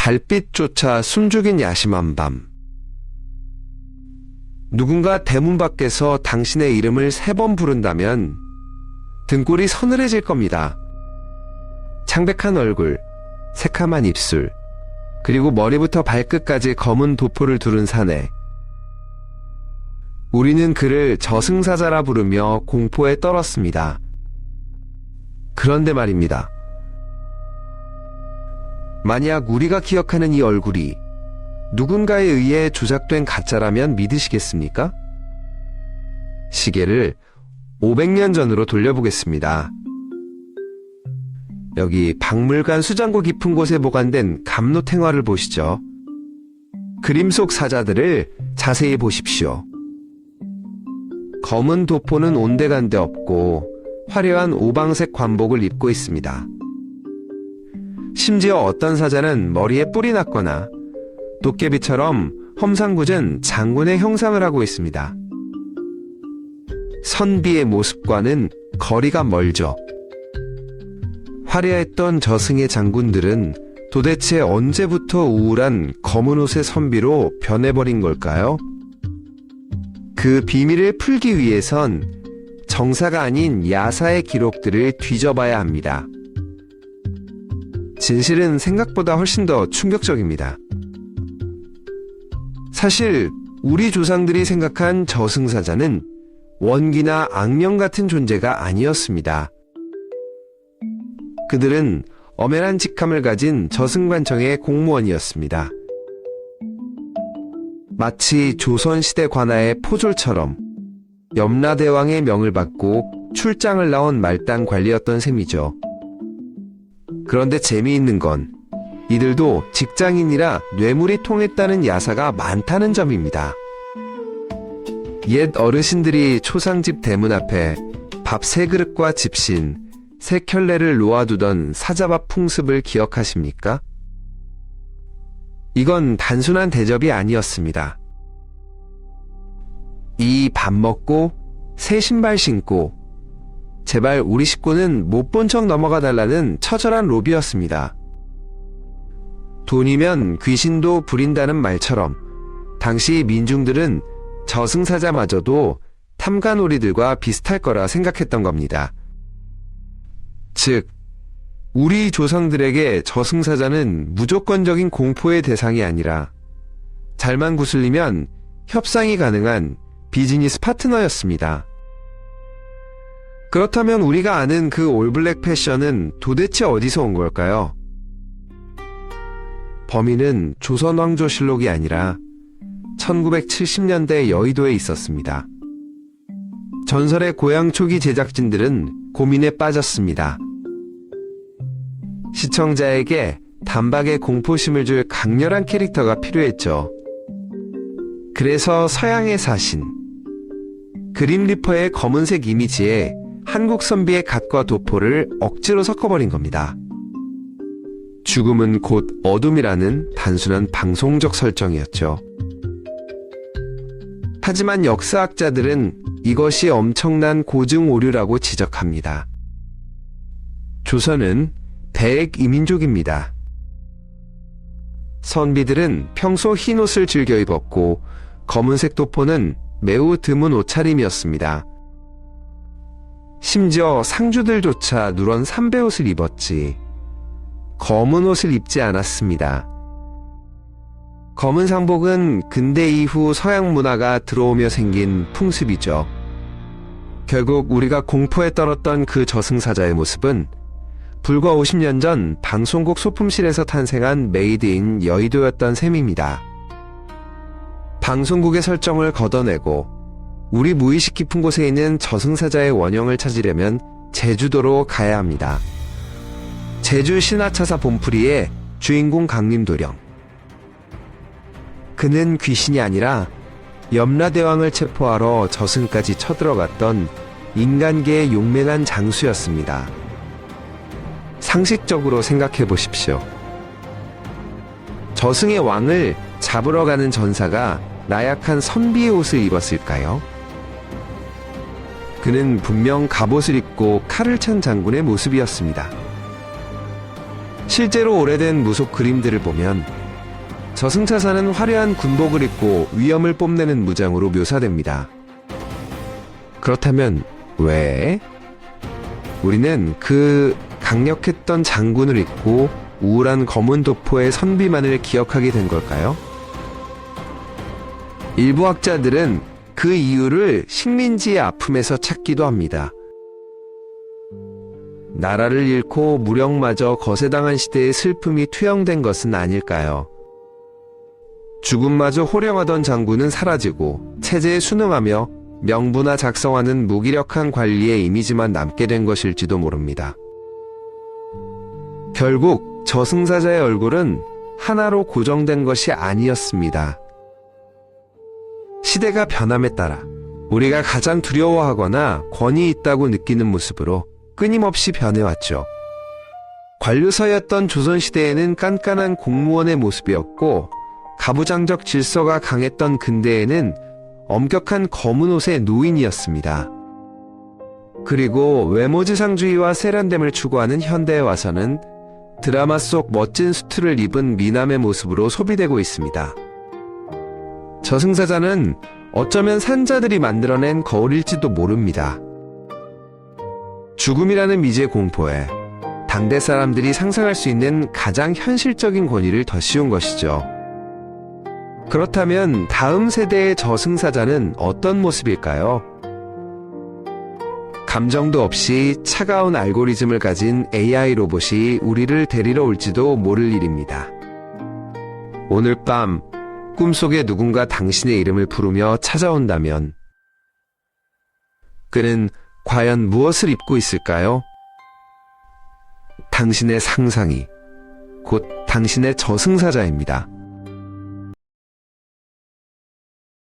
달빛조차 숨죽인 야심한 밤. 누군가 대문 밖에서 당신의 이름을 3번 부른다면 등골이 서늘해질 겁니다. 창백한 얼굴, 새카만 입술, 그리고 머리부터 발끝까지 검은 도포를 두른 사내. 우리는 그를 저승사자라 부르며 공포에 떨었습니다. 그런데 말입니다. 만약 우리가 기억하는 이 얼굴이 누군가에 의해 조작된 가짜라면 믿으시겠습니까? 시계를 500년 전으로 돌려보겠습니다. 여기 박물관 수장고 깊은 곳에 보관된 감로탱화를 보시죠. 그림 속 사자들을 자세히 보십시오. 검은 도포는 온데간데 없고 화려한 오방색 관복을 입고 있습니다. 심지어 어떤 사자는 머리에 뿔이 났거나 도깨비처럼 험상궂은 장군의 형상을 하고 있습니다. 선비의 모습과는 거리가 멀죠. 화려했던 저승의 장군들은 도대체 언제부터 우울한 검은 옷의 선비로 변해버린 걸까요? 그 비밀을 풀기 위해선 정사가 아닌 야사의 기록들을 뒤져봐야 합니다. 진실은 생각보다 훨씬 더 충격적입니다. 사실 우리 조상들이 생각한 저승사자는 원기나 악령 같은 존재가 아니었습니다. 그들은 엄연한 직함을 가진 저승관청의 공무원이었습니다. 마치 조선시대 관아의 포졸처럼 염라대왕의 명을 받고 출장을 나온 말단 관리였던 셈이죠. 그런데 재미있는 건 이들도 직장인이라 뇌물이 통했다는 야사가 많다는 점입니다. 옛 어르신들이 초상집 대문 앞에 밥 3그릇과 집신, 3켤레를 놓아두던 사자밥 풍습을 기억하십니까? 이건 단순한 대접이 아니었습니다. 이 밥 먹고 새 신발 신고 제발 우리 식구는 못 본 척 넘어가 달라는 처절한 로비였습니다. 돈이면 귀신도 부린다는 말처럼 당시 민중들은 저승사자마저도 탐관오리들과 비슷할 거라 생각했던 겁니다. 즉, 우리 조상들에게 저승사자는 무조건적인 공포의 대상이 아니라 잘만 구슬리면 협상이 가능한 비즈니스 파트너였습니다. 그렇다면 우리가 아는 그 올블랙 패션은 도대체 어디서 온 걸까요? 범인은 조선왕조실록이 아니라 1970년대 여의도에 있었습니다. 전설의 고향 초기 제작진들은 고민에 빠졌습니다. 시청자에게 단박에 공포심을 줄 강렬한 캐릭터가 필요했죠. 그래서 서양의 사신, 그림 리퍼의 검은색 이미지에 한국 선비의 갓과 도포를 억지로 섞어버린 겁니다. 죽음은 곧 어둠이라는 단순한 방송적 설정이었죠. 하지만 역사학자들은 이것이 엄청난 고증 오류라고 지적합니다. 조선은 대액 이민족입니다. 선비들은 평소 흰 옷을 즐겨 입었고 검은색 도포는 매우 드문 옷차림이었습니다. 심지어 상주들조차 누런 삼배옷을 입었지 검은 옷을 입지 않았습니다. 검은 상복은 근대 이후 서양 문화가 들어오며 생긴 풍습이죠. 결국 우리가 공포에 떨었던 그 저승사자의 모습은 불과 50년 전 방송국 소품실에서 탄생한 메이드 인 여의도였던 셈입니다. 방송국의 설정을 걷어내고 우리 무의식 깊은 곳에 있는 저승사자의 원형을 찾으려면 제주도로 가야 합니다. 제주 신화차사 봄풀이의 주인공 강림도령. 그는 귀신이 아니라 염라대왕을 체포하러 저승까지 쳐들어갔던 인간계의 용맹한 장수였습니다. 상식적으로 생각해 보십시오. 저승의 왕을 잡으러 가는 전사가 나약한 선비의 옷을 입었을까요? 그는 분명 갑옷을 입고 칼을 찬 장군의 모습이었습니다. 실제로 오래된 무속 그림들을 보면 저승사자는 화려한 군복을 입고 위엄을 뽐내는 무장으로 묘사됩니다. 그렇다면 왜? 우리는 그 강력했던 장군을 잊고 우울한 검은 도포의 선비만을 기억하게 된 걸까요? 일부 학자들은 그 이유를 식민지의 아픔에서 찾기도 합니다. 나라를 잃고 무력마저 거세당한 시대의 슬픔이 투영된 것은 아닐까요? 죽음마저 호령하던 장군은 사라지고 체제에 순응하며 명부나 작성하는 무기력한 관리의 이미지만 남게 된 것일지도 모릅니다. 결국 저승사자의 얼굴은 하나로 고정된 것이 아니었습니다. 시대가 변함에 따라 우리가 가장 두려워하거나 권위 있다고 느끼는 모습으로 끊임없이 변해왔죠. 관료서였던 조선시대에는 깐깐한 공무원의 모습이었고, 가부장적 질서가 강했던 근대에는 엄격한 검은 옷의 노인이었습니다. 그리고 외모지상주의와 세련됨을 추구하는 현대에 와서는 드라마 속 멋진 수트를 입은 미남의 모습으로 소비되고 있습니다. 저승사자는 어쩌면 산자들이 만들어낸 거울일지도 모릅니다. 죽음이라는 미지의 공포에 당대 사람들이 상상할 수 있는 가장 현실적인 권위를 더 씌운 것이죠. 그렇다면 다음 세대의 저승사자는 어떤 모습일까요? 감정도 없이 차가운 알고리즘을 가진 AI 로봇이 우리를 데리러 올지도 모를 일입니다. 오늘 밤 꿈속에 누군가 당신의 이름을 부르며 찾아온다면 그는 과연 무엇을 입고 있을까요? 당신의 상상이 곧 당신의 저승사자입니다.